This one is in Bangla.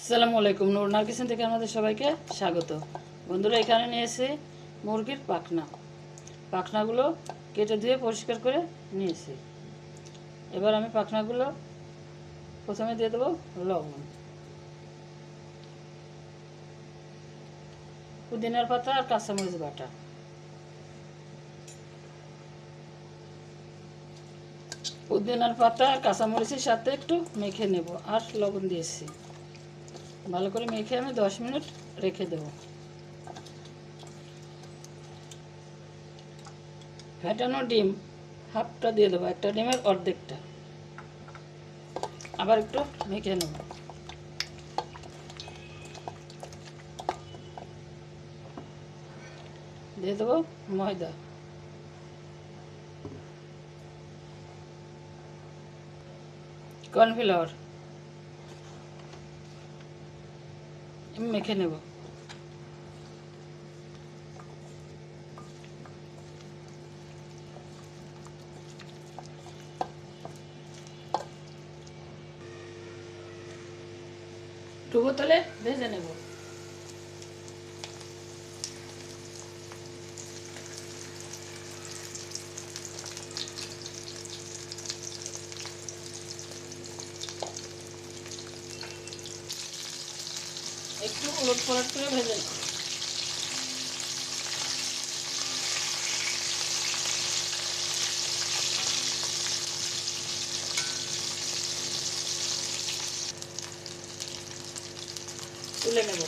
আসসালামু আলাইকুম। নুরনার কিচেন থেকে আমাদের সবাইকে স্বাগত। বন্ধুরা, এখানে নিয়েছি মুরগির পাখনাগুলো কেটে ধুয়ে পরিষ্কার করে নিয়েছি। এবার আমি পাখনাগুলো প্রথমে দিয়ে দেবো লবণ, পুদিনার পাতা আর কাঁচামরিচ বাটা। পুদিনার পাতা আর কাঁচামরিচের সাথে একটু মেখে নেব, আর লবণ দিয়েছি। ভালো করে মেখে আমি 10 মিনিট রেখে দেবো। ফেটানো ডিম হাফটা দিয়ে দেবো, একটা ডিমের অর্ধেকটা। আবার একটু মেখে নেব। দিয়ে দেবো ময়দা, কর্নফ্লাওয়ার, মেখে নেব। ডুবো তেলে ভেজে নেব। একটু উলট পালট করে ভেজে নেব। তুলে নেব।